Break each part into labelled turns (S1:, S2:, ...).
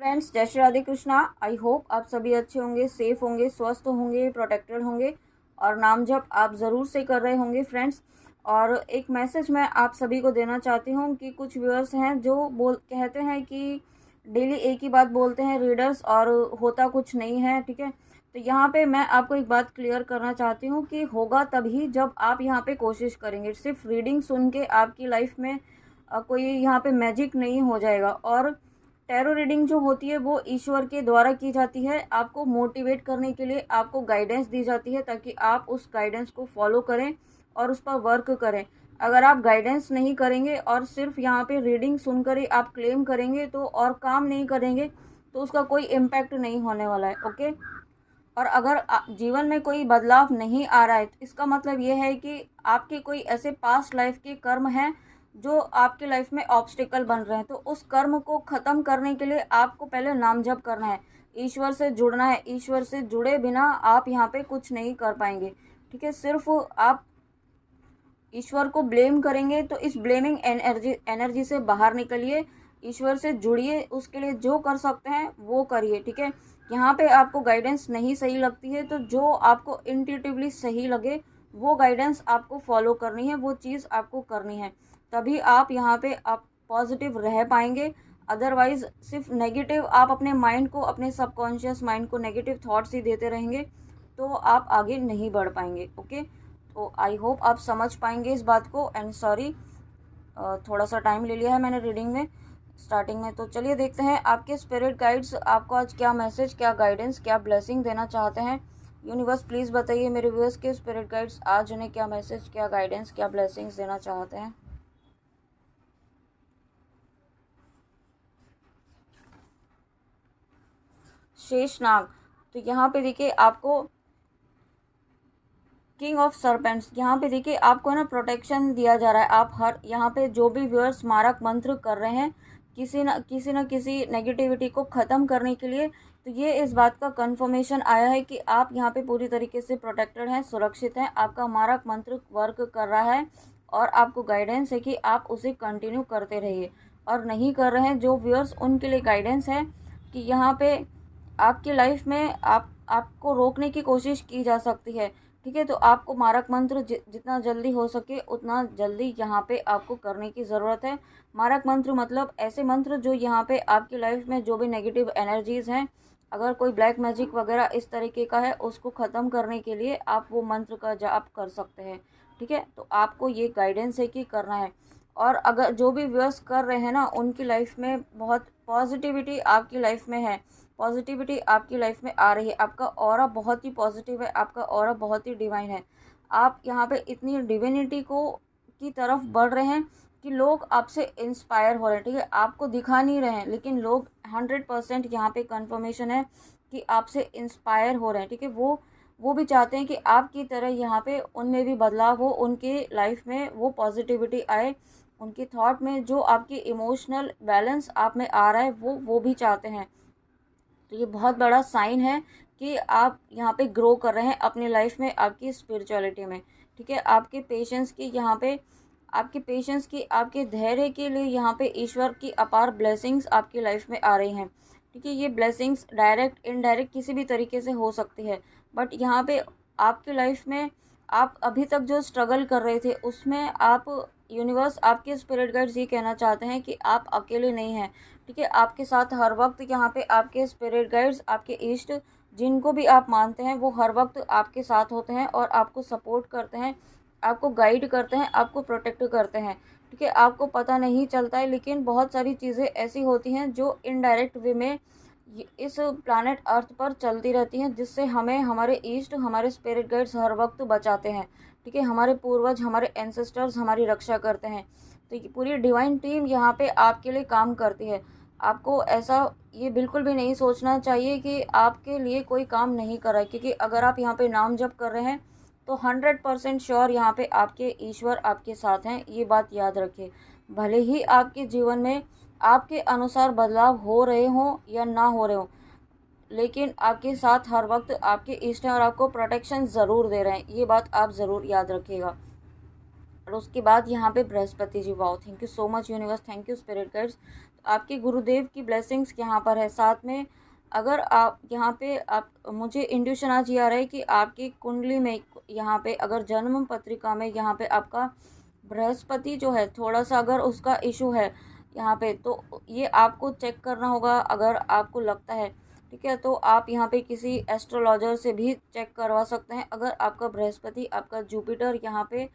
S1: Friends, जय Shri Radhe Krishna. I hope आप सभी अच्छे होंगे, सेफ होंगे, स्वस्थ होंगे, प्रोटेक्टेड होंगे और नाम जप आप ज़रूर से कर रहे होंगे फ्रेंड्स। और एक मैसेज मैं आप सभी को देना चाहती हूँ कि कुछ व्यूअर्स हैं जो कहते हैं कि डेली एक ही बात बोलते हैं रीडर्स और होता कुछ नहीं है। ठीक है, तो यहाँ पे मैं आपको एक बात क्लियर करना चाहती हूँ कि होगा तभी जब आप यहाँ पे कोशिश करेंगे। सिर्फ रीडिंग सुन के आपकी लाइफ में कोई यहाँ पे मैजिक नहीं हो जाएगा। और टैरो रीडिंग जो होती है वो ईश्वर के द्वारा की जाती है। आपको मोटिवेट करने के लिए आपको गाइडेंस दी जाती है ताकि आप उस गाइडेंस को फॉलो करें और उस पर वर्क करें। अगर आप गाइडेंस नहीं करेंगे और सिर्फ यहाँ पे रीडिंग सुनकर ही आप क्लेम करेंगे तो और काम नहीं करेंगे तो उसका कोई इम्पैक्ट नहीं होने वाला है। ओके, और अगर जीवन में कोई बदलाव नहीं आ रहा है तो इसका मतलब ये है कि आपके कोई ऐसे पास्ट लाइफ के कर्म हैं जो आपकी लाइफ में ऑब्स्टिकल बन रहे हैं। तो उस कर्म को ख़त्म करने के लिए आपको पहले नाम जप करना है, ईश्वर से जुड़ना है। ईश्वर से जुड़े बिना आप यहाँ पे कुछ नहीं कर पाएंगे। ठीक है, सिर्फ आप ईश्वर को ब्लेम करेंगे तो इस ब्लेमिंग एनर्जी से बाहर निकलिए, ईश्वर से जुड़िए, उसके लिए जो कर सकते हैं वो करिए। ठीक है, यहाँ पे आपको गाइडेंस नहीं सही लगती है तो जो आपको इंट्यूटिवली सही लगे वो गाइडेंस आपको फॉलो करनी है, वो चीज़ आपको करनी है, तभी आप यहाँ पे आप पॉजिटिव रह पाएंगे। अदरवाइज सिर्फ नेगेटिव आप अपने माइंड को, अपने सबकॉन्शियस माइंड को नेगेटिव थॉट्स ही देते रहेंगे तो आप आगे नहीं बढ़ पाएंगे। ओके, तो आई होप आप समझ पाएंगे इस बात को। एंड सॉरी, थोड़ा सा टाइम ले लिया है मैंने रीडिंग में स्टार्टिंग में। तो चलिए देखते हैं आपके स्पिरिट गाइड्स आपको आज क्या मैसेज, क्या गाइडेंस, क्या ब्लेसिंग देना चाहते हैं। यूनिवर्स प्लीज़ बताइए मेरे व्यूअर्स के स्पिरिट गाइड्स आज उन्हें क्या मैसेज, क्या गाइडेंस, क्या ब्लेसिंग्स देना चाहते हैं। शेषनाग, तो यहाँ पे देखिए आपको किंग ऑफ सरपेंट्स, यहाँ पे देखिए आपको ना प्रोटेक्शन दिया जा रहा है। आप हर यहाँ पे जो भी व्यूअर्स स्मारक मंत्र कर रहे हैं किसी न किसी नेगेटिविटी को ख़त्म करने के लिए, तो ये इस बात का कंफर्मेशन आया है कि आप यहाँ पे पूरी तरीके से प्रोटेक्टेड हैं, सुरक्षित हैं। आपका मारक मंत्र वर्क कर रहा है और आपको गाइडेंस है कि आप उसे कंटिन्यू करते रहिए। और नहीं कर रहे हैं जो व्यूअर्स, उनके लिए गाइडेंस है कि यहाँ पे आपकी लाइफ में आपको रोकने की कोशिश की जा सकती है। ठीक है, तो आपको मारक मंत्र जितना जल्दी हो सके उतना जल्दी यहाँ पे आपको करने की ज़रूरत है। मारक मंत्र मतलब ऐसे मंत्र जो यहाँ पे आपकी लाइफ में जो भी नेगेटिव एनर्जीज़ हैं, अगर कोई ब्लैक मैजिक वगैरह इस तरीके का है, उसको ख़त्म करने के लिए आप वो मंत्र का जाप कर सकते हैं। ठीक है, तो आपको ये गाइडेंस है कि करना है। और अगर जो भी व्यर्स कर रहे हैं ना, उनकी लाइफ में बहुत पॉजिटिविटी आपकी लाइफ में है, पॉजिटिविटी आपकी लाइफ में आ रही है। आपका ऑरा बहुत ही पॉजिटिव है, आपका ऑरा बहुत ही डिवाइन है। आप यहाँ पे इतनी डिविनिटी को की तरफ बढ़ रहे हैं कि लोग आपसे इंस्पायर हो रहे हैं। ठीक है, आपको दिखा नहीं रहे हैं लेकिन लोग 100% यहाँ पे कंफर्मेशन है कि आपसे इंस्पायर हो रहे हैं। ठीक है, वो भी चाहते हैं कि आपकी तरह यहाँ पे उनमें भी बदलाव हो, उनके लाइफ में वो पॉजिटिविटी आए, उनके थॉट में जो आपकी इमोशनल बैलेंस आप में आ रहा है वो भी चाहते हैं। तो ये बहुत बड़ा साइन है कि आप यहाँ पे ग्रो कर रहे हैं अपनी लाइफ में, आपकी स्पिरिचुअलिटी में। ठीक है, आपके पेशेंस की यहाँ पे, आपके पेशेंस की, आपके धैर्य के लिए यहाँ पे ईश्वर की अपार ब्लेसिंग्स आपकी लाइफ में आ रही हैं। ठीक है, ये ब्लेसिंग्स डायरेक्ट इनडायरेक्ट किसी भी तरीके से हो सकती है, बट यहाँ पे आपकी लाइफ में आप अभी तक जो स्ट्रगल कर रहे थे उसमें आप, यूनिवर्स, आपके स्पिरिट गाइड्स ये कहना चाहते हैं कि आप अकेले नहीं हैं। ठीक है, आपके साथ हर वक्त यहाँ पे आपके स्पिरिट गाइड्स, आपके इष्ट, जिनको भी आप मानते हैं, वो हर वक्त आपके साथ होते हैं और आपको सपोर्ट करते हैं, आपको गाइड करते हैं, आपको प्रोटेक्ट करते हैं। ठीक है, आपको पता नहीं चलता है लेकिन बहुत सारी चीज़ें ऐसी होती हैं जो इनडायरेक्ट वे में इस प्लानट अर्थ पर चलती रहती हैं, जिससे हमें हमारे ईस्ट, हमारे स्पिरिट गाइड्स हर वक्त बचाते हैं। ठीक है, हमारे पूर्वज, हमारे एंसेस्टर्स हमारी रक्षा करते हैं। तो ये पूरी डिवाइन टीम यहाँ पे आपके लिए काम करती है। आपको ऐसा ये बिल्कुल भी नहीं सोचना चाहिए कि आपके लिए कोई काम नहीं कर रहा है, क्योंकि अगर आप यहाँ पे नाम जप कर रहे हैं तो 100% श्योर यहाँ पे आपके ईश्वर आपके साथ हैं। ये बात याद रखिए। भले ही आपके जीवन में आपके अनुसार बदलाव हो रहे हों या ना हो रहे हों, लेकिन आपके साथ हर वक्त आपके इष्ट हैं और आपको प्रोटेक्शन ज़रूर दे रहे हैं। ये बात आप ज़रूर याद रखिएगा। और उसके बाद यहाँ पे Brihaspati ji, wow, thank you so much universe, thank you spirit guides. आपके गुरुदेव की ब्लेसिंग्स यहाँ पर है। साथ में अगर आप यहाँ पे आप मुझे इंट्यूशन आज ये आ रहा है कि आपकी कुंडली में यहाँ पे अगर जन्म पत्रिका में यहाँ पे आपका बृहस्पति जो है थोड़ा सा अगर उसका इशू है यहाँ पे, तो ये आपको चेक करना होगा। अगर आपको लगता है, ठीक है, तो आप यहाँ पे किसी एस्ट्रोलॉजर से भी चेक करवा सकते हैं। अगर आपका बृहस्पति, आपका जुपिटर यहाँ पे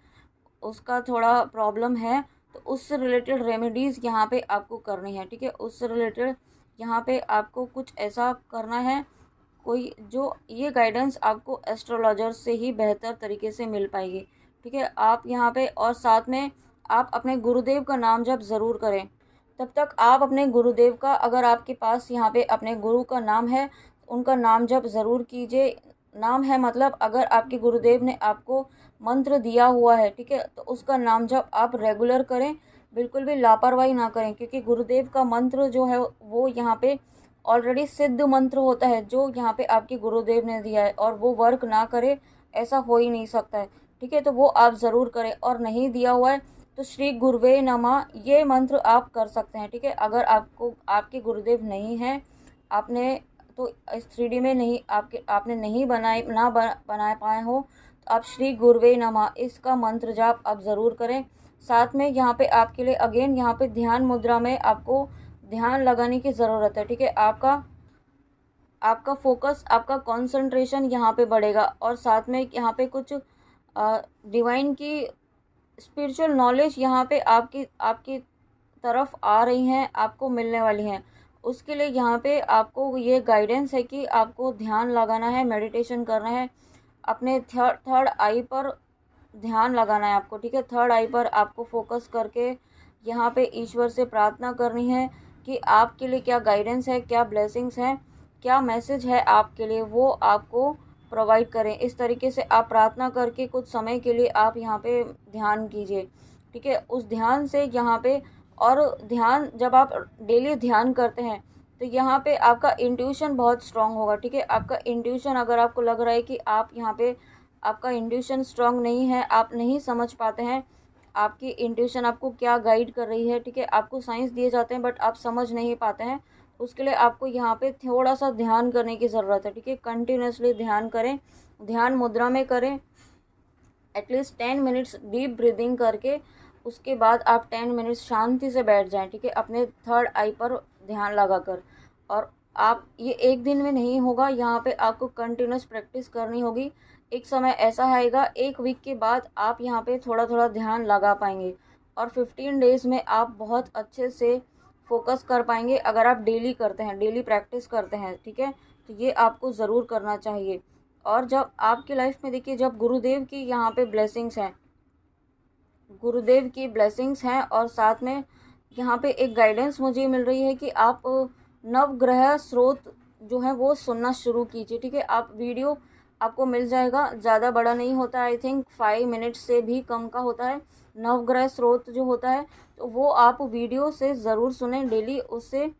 S1: उसका थोड़ा प्रॉब्लम है, तो उससे रिलेटेड रेमेडीज़ यहाँ पे आपको करनी है, ठीक है। उससे रिलेटेड यहाँ पे आपको कुछ ऐसा करना है, कोई जो ये गाइडेंस आपको एस्ट्रोलॉजर से ही बेहतर तरीके से मिल पाएगी, ठीक है। आप यहाँ पे और साथ में आप अपने गुरुदेव का नाम जप ज़रूर करें। तब तक आप अपने गुरुदेव का, अगर आपके पास यहाँ पे अपने गुरु का नाम है, उनका नाम जप ज़रूर कीजिए। नाम है मतलब अगर आपके गुरुदेव ने आपको मंत्र दिया हुआ है, ठीक है, तो उसका नाम जप आप रेगुलर करें, बिल्कुल भी लापरवाही ना करें, क्योंकि गुरुदेव का मंत्र जो है वो यहाँ पे ऑलरेडी सिद्ध मंत्र होता है जो यहाँ पे आपके गुरुदेव ने दिया है, और वो वर्क ना करे ऐसा हो ही नहीं सकता है, ठीक है। तो वो आप ज़रूर करें। और नहीं दिया हुआ है तो श्री गुरुवे नमः ये मंत्र आप कर सकते हैं, ठीक है। अगर आपको आपके गुरुदेव नहीं हैं, आपने तो इस 3D में नहीं आपने नहीं बना पाए हो, तो आप श्री गुरुवे नमः इसका मंत्र जाप आप ज़रूर करें। साथ में यहाँ पे आपके लिए अगेन यहाँ पे ध्यान मुद्रा में आपको ध्यान लगाने की ज़रूरत है, ठीक है। आपका फोकस, आपका कंसंट्रेशन यहाँ पे बढ़ेगा। और साथ में यहाँ पे कुछ डिवाइन की स्पिरिचुअल नॉलेज यहाँ पे आपकी आपकी तरफ आ रही हैं, आपको मिलने वाली हैं। उसके लिए यहाँ पे आपको ये गाइडेंस है कि आपको ध्यान लगाना है, मेडिटेशन करना है, अपने थर्ड आई पर ध्यान लगाना है आपको, ठीक है। थर्ड आई पर आपको फोकस करके यहाँ पे ईश्वर से प्रार्थना करनी है कि आपके लिए क्या गाइडेंस है, क्या ब्लेसिंग्स हैं, क्या मैसेज है आपके लिए, वो आपको प्रोवाइड करें। इस तरीके से आप प्रार्थना करके कुछ समय के लिए आप यहाँ पे ध्यान कीजिए, ठीक है। उस ध्यान से यहाँ पे, और ध्यान जब आप डेली ध्यान करते हैं तो यहाँ पे आपका इंट्यूशन बहुत स्ट्रांग होगा, ठीक है। आपका इंट्यूशन, अगर आपको लग रहा है कि आप यहाँ पे आपका इंट्यूशन स्ट्रांग नहीं है, आप नहीं समझ पाते हैं आपकी इंट्यूशन आपको क्या गाइड कर रही है, ठीक है। आपको साइंस दिए जाते हैं बट आप समझ नहीं पाते हैं, उसके लिए आपको यहाँ पे थोड़ा सा ध्यान करने की ज़रूरत है, ठीक है। कंटिन्यूसली ध्यान करें, ध्यान मुद्रा में करें, एटलीस्ट 10 मिनट्स डीप ब्रीदिंग करके उसके बाद आप 10 मिनट्स शांति से बैठ जाएं, ठीक है, अपने थर्ड आई पर ध्यान लगाकर। और आप ये एक दिन में नहीं होगा, यहाँ पे आपको कंटिन्यूस प्रैक्टिस करनी होगी। एक समय ऐसा आएगा, एक वीक के बाद आप यहाँ पे थोड़ा थोड़ा ध्यान लगा पाएंगे, और 15 डेज़ में आप बहुत अच्छे से फोकस कर पाएंगे अगर आप डेली करते हैं, डेली प्रैक्टिस करते हैं, ठीक है। तो ये आपको ज़रूर करना चाहिए। और जब आपकी लाइफ में देखिए, जब गुरुदेव की यहाँ पे ब्लेसिंग्स हैं, गुरुदेव की ब्लेसिंग्स हैं, और साथ में यहाँ पे एक गाइडेंस मुझे मिल रही है कि आप नवग्रह स्रोत जो है वो सुनना शुरू कीजिए, ठीक है। आप वीडियो आपको मिल जाएगा, ज़्यादा बड़ा नहीं होता है, आई थिंक 5 मिनट से भी कम का होता है। नवग्रह स्रोत जो होता है, तो वो आप वीडियो से ज़रूर सुने डेली। उससे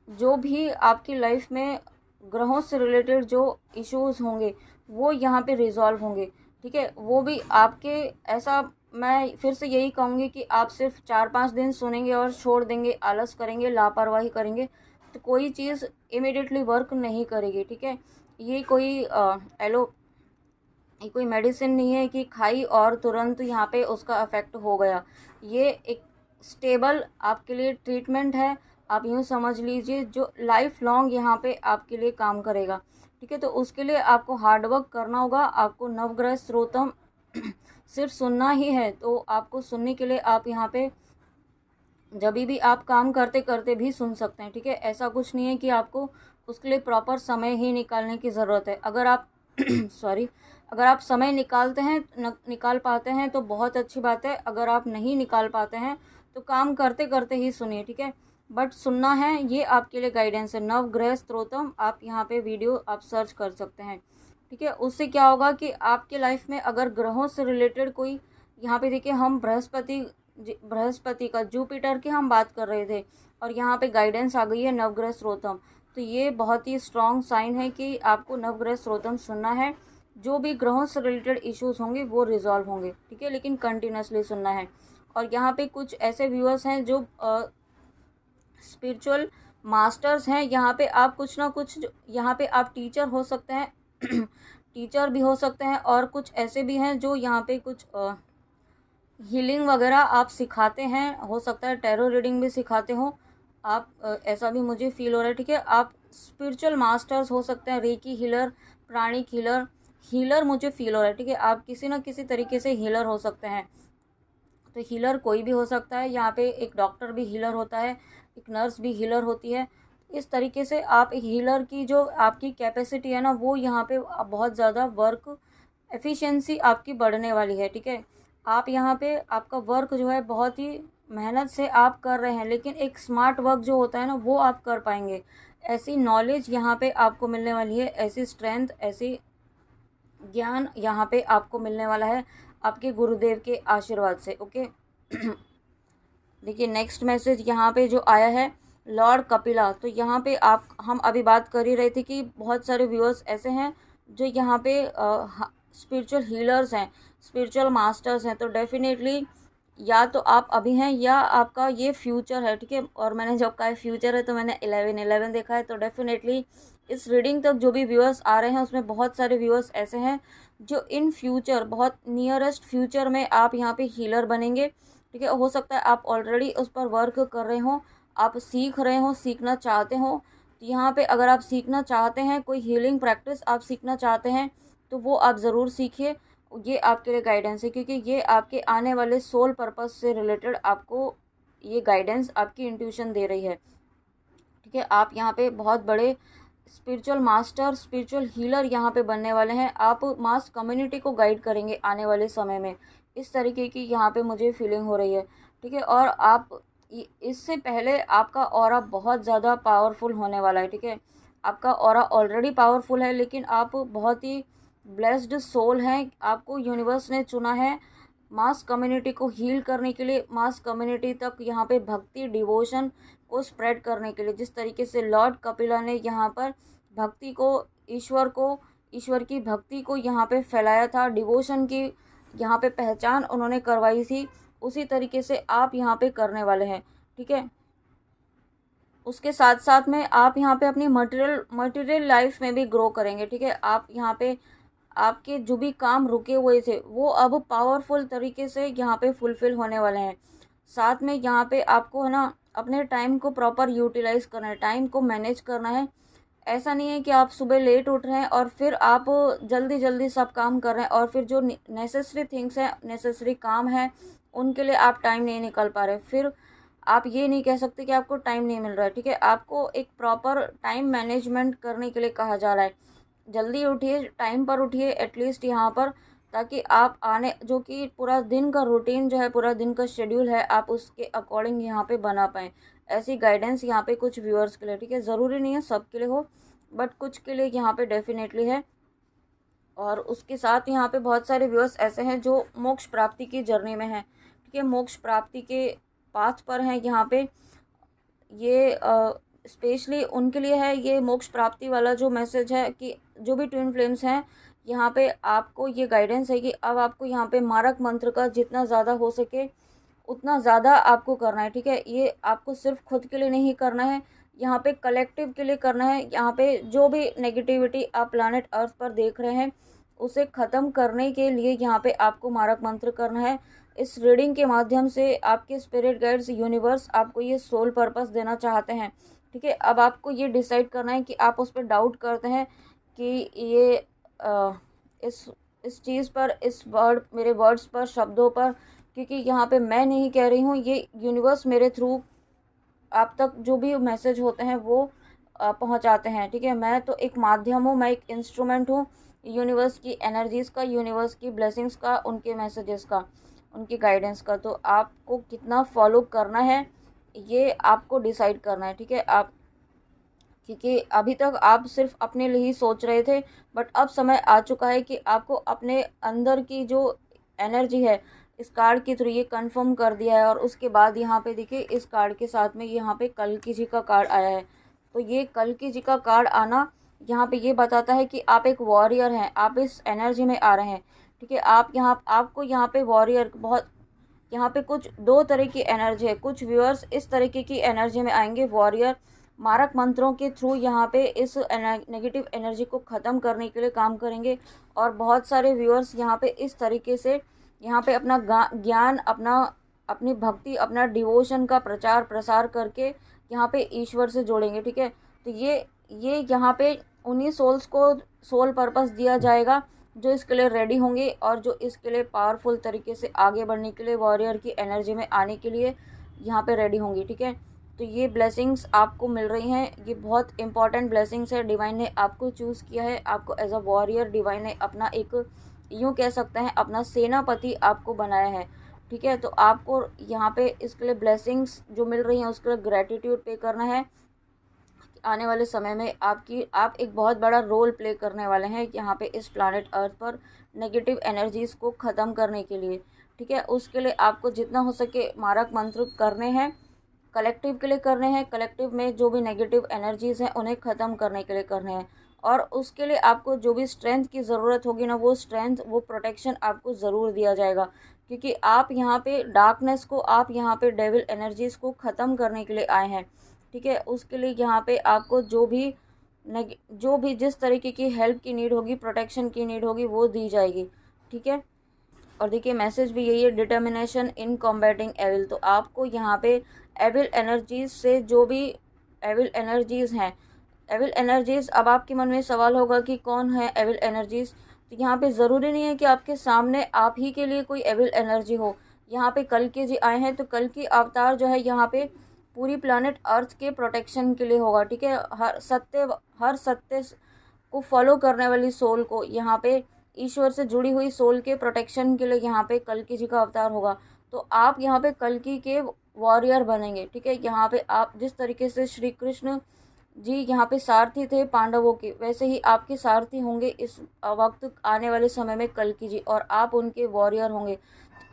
S1: जो भी आपकी लाइफ में ग्रहों से रिलेटेड जो इश्यूज़ होंगे वो यहाँ पे रिजॉल्व होंगे, ठीक है। वो भी आपके, ऐसा मैं फिर से यही कहूँगी कि आप सिर्फ 4-5 दिन सुनेंगे और छोड़ देंगे, आलस करेंगे, लापरवाही करेंगे, तो कोई चीज़ इमीडिएटली वर्क नहीं करेगी, ठीक है। ये कोई ये कोई मेडिसिन नहीं है कि खाई और तुरंत यहाँ पे उसका इफ़ेक्ट हो गया। ये एक स्टेबल आपके लिए ट्रीटमेंट है, आप यूँ समझ लीजिए, जो लाइफ लॉन्ग यहाँ पे आपके लिए काम करेगा, ठीक है। तो उसके लिए आपको हार्ड वर्क करना होगा। आपको नवग्रह स्रोतम सिर्फ सुनना ही है, तो आपको सुनने के लिए आप यहाँ पे जब भी आप काम करते करते भी सुन सकते हैं, ठीक है। ऐसा कुछ नहीं है कि आपको उसके लिए प्रॉपर समय ही निकालने की ज़रूरत है। अगर आप सॉरी, अगर आप समय निकाल पाते हैं तो बहुत अच्छी बात है। अगर आप नहीं निकाल पाते हैं तो काम करते करते ही सुनिए, ठीक है। बट सुनना है, ये आपके लिए गाइडेंस है। नवग्रह स्त्रोतम आप यहाँ पे वीडियो आप सर्च कर सकते हैं, ठीक है। उससे क्या होगा कि आपके लाइफ में अगर ग्रहों से रिलेटेड कोई, यहाँ पे देखिए हम बृहस्पति का, जुपिटर की हम बात कर रहे थे, और यहाँ पे गाइडेंस आ गई है नवग्रह स्त्रोतम। तो ये बहुत ही स्ट्रॉन्ग साइन है कि आपको नवग्रह स्त्रोतम सुनना है। जो भी ग्रहों से रिलेटेड इश्यूज होंगे वो रिजॉल्व होंगे, ठीक है, लेकिन कंटिन्यूसली सुनना है। और यहाँ पे कुछ ऐसे व्यूअर्स हैं जो स्पिरिचुअल मास्टर्स हैं। यहाँ पे आप कुछ ना कुछ यहाँ पे आप टीचर हो सकते हैं टीचर भी हो सकते हैं, और कुछ ऐसे भी हैं जो यहाँ पे कुछ हीलिंग वगैरह आप सिखाते हैं, हो सकता है टैरो रीडिंग भी सिखाते हो आप, ऐसा भी मुझे फील हो रहा है। ठीक है, आप स्पिरिचुअल मास्टर्स हो सकते हैं, रेकी हीलर, प्राणिक हीलर, हीलर मुझे फील हो रहा है। ठीक है, आप किसी न किसी तरीके से हीलर हो सकते हैं। तो हीलर कोई भी हो सकता है, यहाँ पे एक डॉक्टर भी हीलर होता है, एक नर्स भी हीलर होती है। इस तरीके से आप हीलर की जो आपकी कैपेसिटी है ना, वो यहाँ पे बहुत ज़्यादा वर्क एफिशिएंसी आपकी बढ़ने वाली है। ठीक है, आप यहाँ पे आपका वर्क जो है बहुत ही मेहनत से आप कर रहे हैं, लेकिन एक स्मार्ट वर्क जो होता है ना, वो आप कर पाएंगे। ऐसी नॉलेज यहाँ पे आपको मिलने वाली है, ऐसी स्ट्रेंथ, ऐसी ज्ञान यहाँ पे आपको मिलने वाला है आपके गुरुदेव के आशीर्वाद से। ओके देखिए नेक्स्ट मैसेज यहाँ पे जो आया है, लॉर्ड कपिला। तो यहाँ पे हम अभी बात कर ही रहे थे कि बहुत सारे व्यूअर्स ऐसे हैं जो यहाँ पे स्पिरिचुअल हीलर्स हैं, स्पिरिचुअल मास्टर्स हैं। तो डेफिनेटली या तो आप अभी हैं या आपका ये फ्यूचर है। ठीक है, और मैंने जब कहा फ्यूचर है तो मैंने 11 देखा है। तो डेफिनेटली इस रीडिंग तक जो भी व्यूअर्स आ रहे हैं उसमें बहुत सारे व्यूअर्स ऐसे हैं जो इन फ्यूचर, बहुत नियरेस्ट फ्यूचर में आप यहाँ पे हीलर बनेंगे। ठीक है, हो सकता है आप ऑलरेडी उस पर वर्क कर रहे हो, आप सीख रहे हो, सीखना चाहते हो। तो यहाँ पे अगर आप सीखना चाहते हैं, कोई हीलिंग प्रैक्टिस आप सीखना चाहते हैं, तो वो आप ज़रूर सीखिए। ये आपके लिए गाइडेंस है, क्योंकि ये आपके आने वाले सोल पर्पस से रिलेटेड आपको ये गाइडेंस आपकी इंट्यूशन दे रही है। ठीक है, आप यहाँ पे बहुत बड़े स्पिरिचुअल मास्टर, स्पिरिचुअल हीलर यहाँ पे बनने वाले हैं। आप मास कम्युनिटी को गाइड करेंगे आने वाले समय में, इस तरीके की यहाँ पे मुझे फीलिंग हो रही है। ठीक है, और आप इससे पहले आपका ऑरा बहुत ज़्यादा पावरफुल होने वाला है। ठीक है, आपका ऑरा ऑलरेडी पावरफुल है, लेकिन आप बहुत ही ब्लेस्ड सोल हैं। आपको यूनिवर्स ने चुना है मास कम्युनिटी को हील करने के लिए, मास कम्युनिटी तक यहाँ पे भक्ति, डिवोशन को स्प्रेड करने के लिए। जिस तरीके से लॉर्ड कपिला ने यहाँ पर भक्ति को, ईश्वर की भक्ति को यहाँ पे फैलाया था, डिवोशन की यहाँ पे पहचान उन्होंने करवाई थी, उसी तरीके से आप यहाँ पे करने वाले हैं। ठीक है, उसके साथ साथ में आप यहाँ पे अपनी मटेरियल लाइफ में भी ग्रो करेंगे। ठीक है, आप यहाँ पे आपके जो भी काम रुके हुए थे वो अब पावरफुल तरीके से यहाँ पे फुलफ़िल होने वाले हैं। साथ में यहाँ पे आपको है ना अपने टाइम को प्रॉपर यूटिलाइज़ करना है, टाइम को मैनेज करना है। ऐसा नहीं है कि आप सुबह लेट उठ रहे हैं और फिर आप जल्दी जल्दी सब काम कर रहे हैं, और फिर जो नेसेसरी थिंग्स हैं, नेसेसरी काम है, उनके लिए आप टाइम नहीं निकाल पा रहे। फिर आप ये नहीं कह सकते कि आपको टाइम नहीं मिल रहा है। ठीक है, आपको एक प्रॉपर टाइम मैनेजमेंट करने के लिए कहा जा रहा है। जल्दी उठिए, टाइम पर उठिए एटलीस्ट यहाँ पर, ताकि आप आने जो कि पूरा दिन का रूटीन जो है, पूरा दिन का शेड्यूल है, आप उसके अकॉर्डिंग यहाँ पे बना पाएँ। ऐसी गाइडेंस यहाँ पे कुछ व्यूअर्स के लिए, ठीक है, ज़रूरी नहीं है सब के लिए हो, बट कुछ के लिए यहाँ पे डेफिनेटली है। और उसके साथ यहाँ पे बहुत सारे व्यूअर्स ऐसे हैं जो मोक्ष प्राप्ति की जर्नी में हैं। ठीक है, मोक्ष प्राप्ति के पाथ पर हैं यहाँ पे। ये स्पेशली उनके लिए है ये मोक्ष प्राप्ति वाला जो मैसेज है, कि जो भी ट्विन फ्लेम्स हैं, यहाँ पे आपको ये गाइडेंस है कि अब आपको यहाँ पे मारक मंत्र का जितना ज़्यादा हो सके उतना ज़्यादा आपको करना है। ठीक है, ये आपको सिर्फ खुद के लिए नहीं करना है, यहाँ पे कलेक्टिव के लिए करना है। यहाँ पे जो भी नेगेटिविटी आप प्लैनेट अर्थ पर देख रहे हैं उसे ख़त्म करने के लिए यहाँ पे आपको मारक मंत्र करना है। इस रीडिंग के माध्यम से आपके स्पिरिट गाइड्स, यूनिवर्स आपको ये सोल पर्पस देना चाहते हैं। ठीक है, अब आपको ये डिसाइड करना है कि आप उस पर डाउट करते हैं कि ये इस चीज़ पर, इस मेरे वर्ड्स पर, शब्दों पर, क्योंकि यहाँ पे मैं नहीं कह रही हूँ, ये यूनिवर्स मेरे थ्रू आप तक जो भी मैसेज होते हैं वो पहुँचाते हैं। ठीक है, मैं तो एक माध्यम हूँ, मैं एक इंस्ट्रूमेंट हूँ यूनिवर्स की एनर्जीज़ का, यूनिवर्स की ब्लेसिंग्स का, उनके मैसेजेस का, उनकी गाइडेंस का। तो आपको कितना फॉलो करना है ये आपको डिसाइड करना है। ठीक है, आप, क्योंकि अभी तक आप सिर्फ अपने लिए ही सोच रहे थे, बट अब समय आ चुका है कि आपको अपने अंदर की जो एनर्जी है इस कार्ड के थ्रू ये कंफर्म कर दिया है। और उसके बाद यहाँ पे देखिए इस कार्ड के साथ में यहाँ पे कल्कि जी का कार्ड आया है। तो ये कल्कि जी का कार्ड आना यहाँ पे ये बताता है कि आप एक वॉरियर हैं, आप इस एनर्जी में आ रहे हैं। ठीक है, आप यहाँ, आपको यहाँ पे वॉरियर, बहुत यहाँ पे कुछ दो तरह की एनर्जी है। कुछ व्यूअर्स इस तरीके की एनर्जी में आएंगे, वॉरियर मारक मंत्रों के थ्रू यहाँ पे इस नेगेटिव एनर्जी को ख़त्म करने के लिए काम करेंगे। और बहुत सारे व्यूअर्स यहाँ पे इस तरीके से यहाँ पे अपना ज्ञान, अपनी भक्ति, अपना डिवोशन का प्रचार प्रसार करके यहाँ पे ईश्वर से जोड़ेंगे। ठीक है, तो ये यहाँ पे उन्हीं सोल्स को सोल पर्पस दिया जाएगा जो इसके लिए रेडी होंगे और जो इसके लिए पावरफुल तरीके से आगे बढ़ने के लिए, वॉरियर की एनर्जी में आने के लिए यहाँ पे रेडी होंगी। ठीक है, तो ये ब्लेसिंग्स आपको मिल रही हैं, ये बहुत इंपॉर्टेंट ब्लेसिंग्स है। डिवाइन ने आपको चूज़ किया है, आपको एज अ वॉरियर डिवाइन ने अपना एक, यूँ कह सकते हैं, अपना सेनापति आपको बनाया है। ठीक है, तो आपको यहाँ पे इसके लिए ब्लेसिंग्स जो मिल रही हैं उसके लिए ग्रेटिट्यूड पे करना है। आने वाले समय में आप एक बहुत बड़ा रोल प्ले करने वाले हैं यहाँ पे इस प्लैनेट अर्थ पर नेगेटिव एनर्जीज़ को ख़त्म करने के लिए। ठीक है, उसके लिए आपको जितना हो सके मारक मंत्र करने हैं, कलेक्टिव के लिए करने हैं, कलेक्टिव में जो भी नेगेटिव एनर्जीज़ हैं उन्हें ख़त्म करने के लिए करने हैं। और उसके लिए आपको जो भी स्ट्रेंथ की ज़रूरत होगी ना, वो स्ट्रेंथ, वो प्रोटेक्शन आपको ज़रूर दिया जाएगा, क्योंकि आप यहाँ पे डार्कनेस को, आप यहाँ पे डेविल एनर्जीज़ को ख़त्म करने के लिए आए हैं। ठीक है, उसके लिए यहाँ पे आपको जो भी जिस तरीके की हेल्प की नीड होगी, प्रोटेक्शन की नीड होगी, वो दी जाएगी। ठीक है, और देखिए मैसेज भी यही है, डिटर्मिनेशन इन कॉम्बैटिंग एविल। तो आपको यहाँ पे एविल एनर्जीज से, जो भी एविल एनर्जीज़ हैं, एविल एनर्जीज़, अब आपके मन में सवाल होगा कि कौन है एविल एनर्जीज़। तो यहाँ पे ज़रूरी नहीं है कि आपके सामने आप ही के लिए कोई एविल एनर्जी हो। यहाँ पे कल के जी आए हैं, तो कल की अवतार जो है यहाँ पे पूरी प्लैनेट अर्थ के प्रोटेक्शन के लिए होगा। ठीक है, हर सत्य को फॉलो करने वाली सोल को, यहाँ पे ईश्वर से जुड़ी हुई सोल के प्रोटेक्शन के लिए यहाँ पे कल्कि जी का अवतार होगा। तो आप यहाँ पे कल्कि के वॉरियर बनेंगे। ठीक है, यहाँ पे आप जिस तरीके से श्री कृष्ण जी यहाँ पे सारथी थे पांडवों के, वैसे ही आपके सारथी होंगे इस वक्त आने वाले समय में कल्कि जी, और आप उनके वॉरियर होंगे।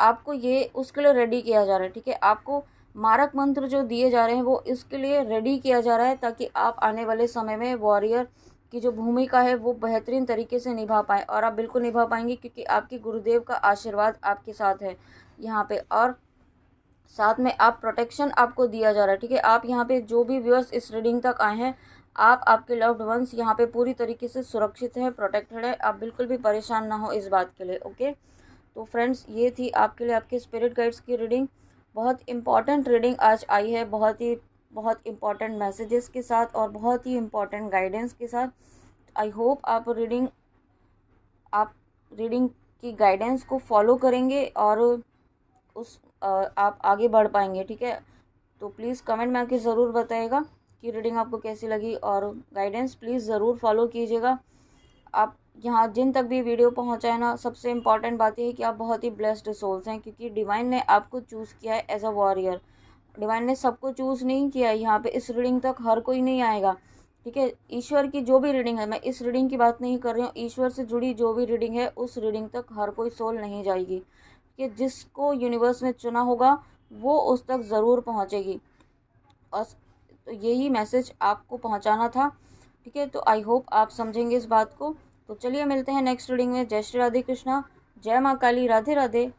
S1: आपको ये उसके लिए रेडी किया जा रहा है। ठीक है, आपको मारक मंत्र जो दिए जा रहे हैं वो इसके लिए रेडी किया जा रहा है, ताकि आप आने वाले समय में वॉरियर की जो भूमिका है वो बेहतरीन तरीके से निभा पाएँ। और आप बिल्कुल निभा पाएंगे, क्योंकि आपके गुरुदेव का आशीर्वाद आपके साथ है यहाँ पे, और साथ में आप प्रोटेक्शन आपको दिया जा रहा है। ठीक है, आप यहाँ पे जो भी व्यूअर्स इस रीडिंग तक आए हैं, आपके लव्ड वंस यहाँ पे पूरी तरीके से सुरक्षित है, प्रोटेक्टेड है। आप बिल्कुल भी परेशान ना हो इस बात के लिए। ओके, तो फ्रेंड्स, ये थी आपके लिए आपके स्पिरिट गाइड्स की रीडिंग। बहुत इंपॉर्टेंट रीडिंग आज आई है, बहुत इंपॉर्टेंट मैसेजेस के साथ और बहुत ही इंपॉर्टेंट गाइडेंस के साथ। आई होप आप रीडिंग की गाइडेंस को फॉलो करेंगे और आप आगे बढ़ पाएंगे। ठीक है, तो प्लीज़ कमेंट में आके ज़रूर बताइएगा कि रीडिंग आपको कैसी लगी, और गाइडेंस प्लीज़ ज़रूर फॉलो कीजिएगा। आप यहाँ जिन तक भी वीडियो पहुँचाए ना, सबसे इम्पॉर्टेंट बात यह है कि आप बहुत ही ब्लेस्ड सोल्स हैं, क्योंकि डिवाइन ने आपको चूज़ किया है एज अ वॉरियर। डिवाइन ने सबको चूज़ नहीं किया है, यहाँ पे इस रीडिंग तक हर कोई नहीं आएगा। ठीक है, ईश्वर की जो भी रीडिंग है, मैं इस रीडिंग की बात नहीं कर रही हूँ, ईश्वर से जुड़ी जो भी रीडिंग है उस रीडिंग तक हर कोई सोल नहीं जाएगी। कि जिसको यूनिवर्स में चुना होगा वो उस तक ज़रूर पहुँचेगी, और तो यही मैसेज आपको पहुँचाना था। ठीक है, तो आई होप आप समझेंगे इस बात को। तो चलिए मिलते हैं नेक्स्ट रीडिंग में। जय श्री राधे कृष्णा, जय माँ काली, राधे राधे।